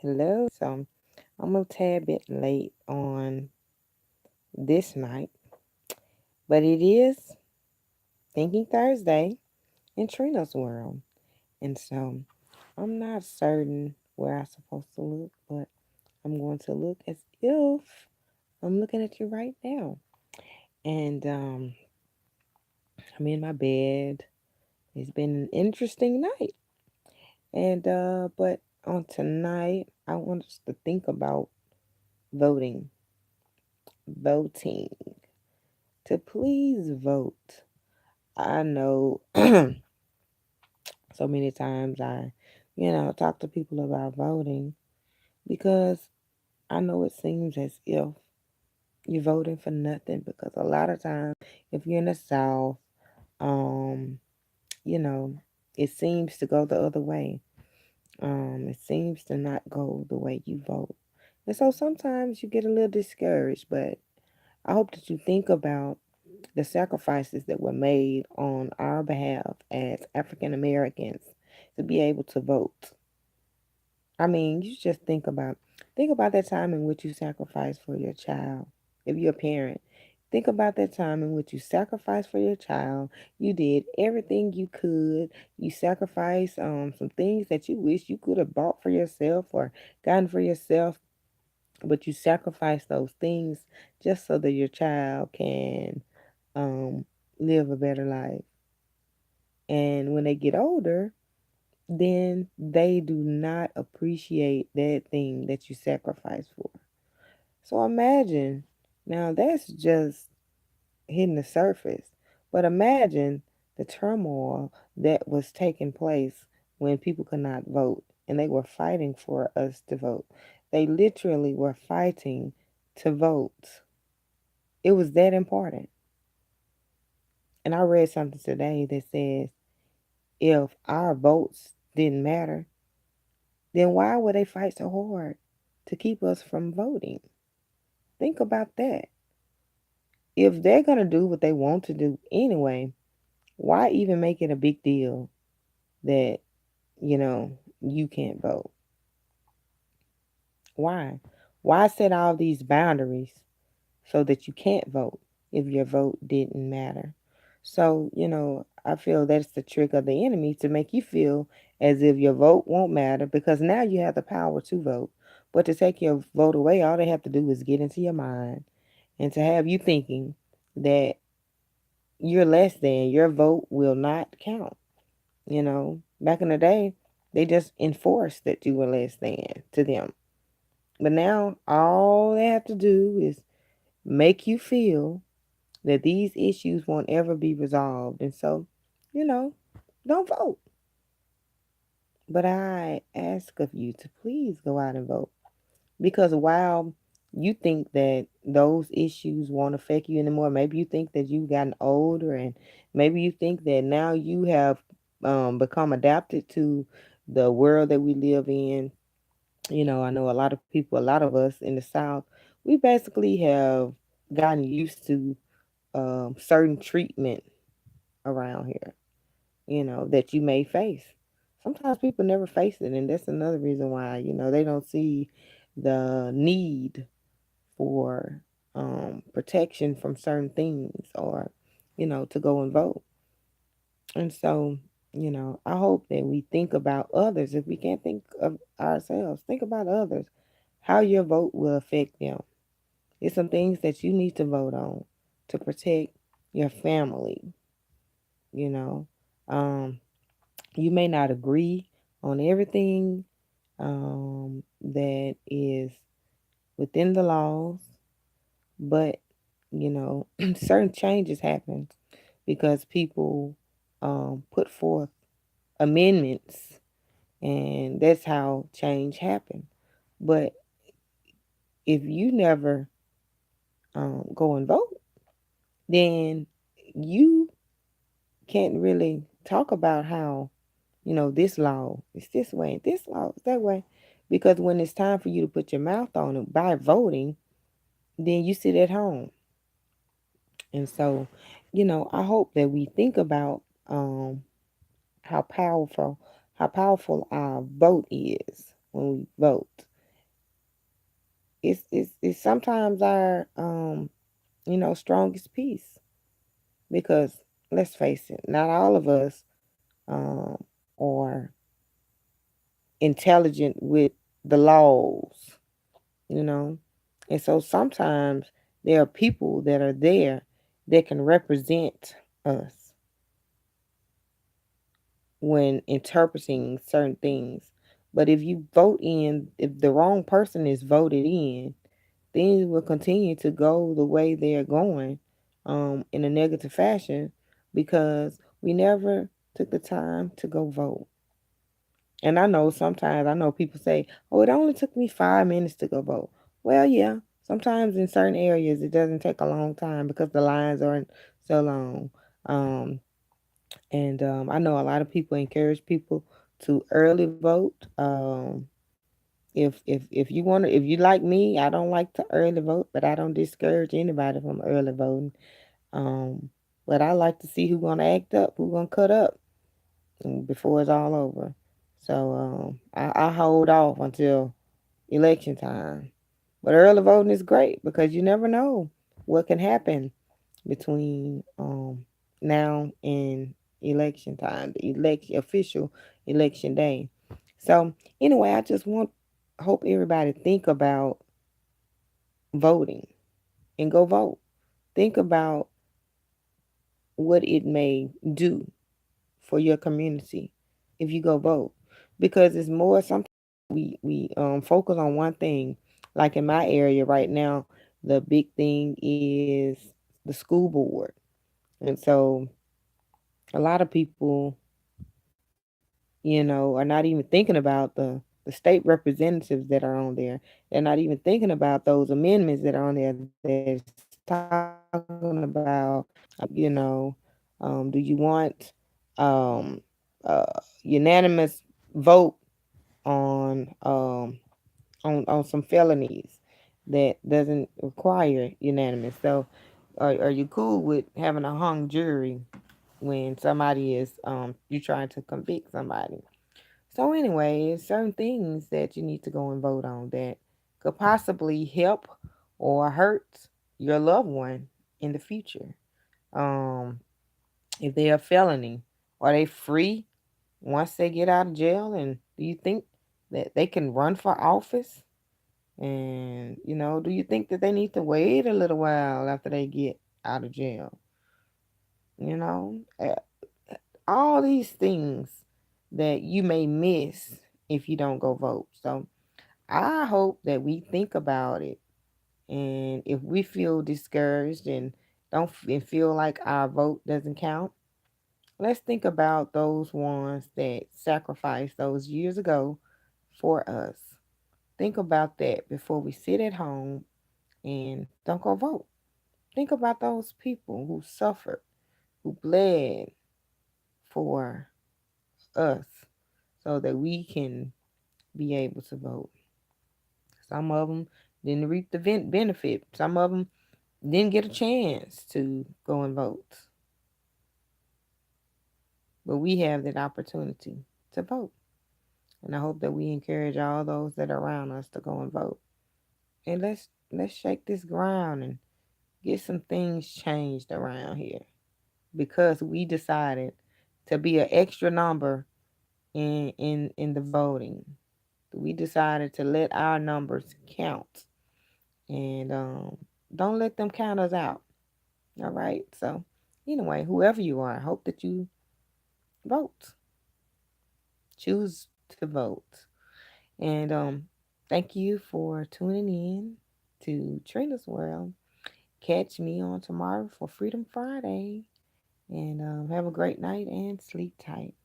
Hello. I'm a tad bit late on this night, but it is Thinking Thursday in Trina's world. And so I'm not certain where I'm supposed to look, but I'm going to look as if I'm looking at you right now. And I'm in my bed. It's been an interesting night. But on tonight, I want us to think about voting. Voting. To please vote. I know so many times talk to people about voting because I know it seems as if you're voting for nothing because a lot of times if you're in the South, um, you know, it seems to go the other way. It seems to not go the way you vote. And so sometimes you get a little discouraged, but I hope that you think about the sacrifices that were made on our behalf as African Americans to be able to vote. I mean, you just think about that time in which you sacrificed for your child. If you're a parent, think about that time in which you sacrificed for your child. You did everything you could. You sacrificed some things that you wish you could have bought for yourself or gotten for yourself, but you sacrificed those things just so that your child can um, live a better life. And when they get older, then they do not appreciate that thing that you sacrificed for. So imagine, now that's just hitting the surface, but imagine the turmoil that was taking place when people could not vote and they were fighting for us to vote. They literally were fighting to vote. It was that important. And I read something today that says if our votes didn't matter, then why would they fight so hard to keep us from voting? Think about that. If they're going to do what they want to do anyway, why even make it a big deal that, you know, you can't vote? Why? Why set all these boundaries so that you can't vote if your vote didn't matter? So, I feel that's the trick of the enemy to make you feel as if your vote won't matter because now you have the power to vote. But to take your vote away, all they have to do is get into your mind and to have you thinking that you're less than, your vote will not count. Back in the day, they just enforced that you were less than to them. But now all they have to do is make you feel that these issues won't ever be resolved. And so, you know, don't vote. But I ask of you to please go out and vote. Because while you think that those issues won't affect you anymore, maybe you think that you've gotten older and maybe you think that now you have become adapted to the world that we live in. I know a lot of people, a lot of us in the South, we basically have gotten used to certain treatment around here, that you may face. Sometimes people never face it, and that's another reason why, they don't see the need for protection from certain things or, to go and vote. And so, I hope that we think about others. If we can't think of ourselves, think about others, how your vote will affect them. It's some things that you need to vote on to protect your family, you know. Um, you may not agree on everything that is within the laws, but certain changes happen because people put forth amendments, and that's how change happens. But if you never go and vote, then you can't really talk about how this law is this way, this law is that way, because when it's time for you to put your mouth on it by voting, then you sit at home. And so, I hope that we think about how powerful how powerful our vote is when we vote. It's sometimes our strongest piece because let's face it, not all of us um are intelligent with the laws, you know. And so sometimes there are people that are there that can represent us when interpreting certain things. But if the wrong person is voted in, things will continue to go the way they're going in a negative fashion because we never took the time to go vote. And I know people say, oh, it only took me 5 minutes to go vote. Well, yeah, sometimes in certain areas it doesn't take a long time because the lines aren't so long. Um, and I know a lot of people encourage people to early vote. If you want to, if you like me, I don't like to early vote, but I don't discourage anybody from early voting. Um, but I like to see who's gonna act up, who's gonna cut up before it's all over. So I hold off until election time. But early voting is great because you never know what can happen between now and election time, the official election day. So anyway, I just want hope everybody think about voting and go vote. Think about what it may do for your community if you go vote, because it's more sometimes we focus on one thing. Like in my area right now, the big thing is the school board, and so a lot of people, are not even thinking about the state representatives that are on there. They're not even thinking about those amendments that are on there that's talking about, do you want um, unanimous vote on some felonies that doesn't require unanimous? So, are you cool with having a hung jury when somebody is you trying to convict somebody? So anyway, certain things that you need to go and vote on that could possibly help or hurt your loved one in the future. Um, if they are felony, are they free once they get out of jail? And do you think that they can run for office? And do you think that they need to wait a little while after they get out of jail? You know, Uh, all these things that you may miss if you don't go vote. So I hope that we think about it. And if we feel discouraged and don't feel like our vote doesn't count, let's think about those ones that sacrificed those years ago for us. Think about that before we sit at home and don't go vote. Think about those people who suffered, who bled for us so that we can be able to vote. Some of them didn't reap the benefit. Some of them didn't get a chance to go and vote. But we have that opportunity to vote. And I hope that we encourage all those that are around us to go and vote. And let's shake this ground and get some things changed around here because we decided to be an extra number in the voting. We decided to let our numbers count and don't let them count us out. All right. So anyway, whoever you are, I hope that you vote. Choose to vote. And thank you for tuning in to Trina's World. Catch me on tomorrow for Freedom Friday. And have a great night and sleep tight.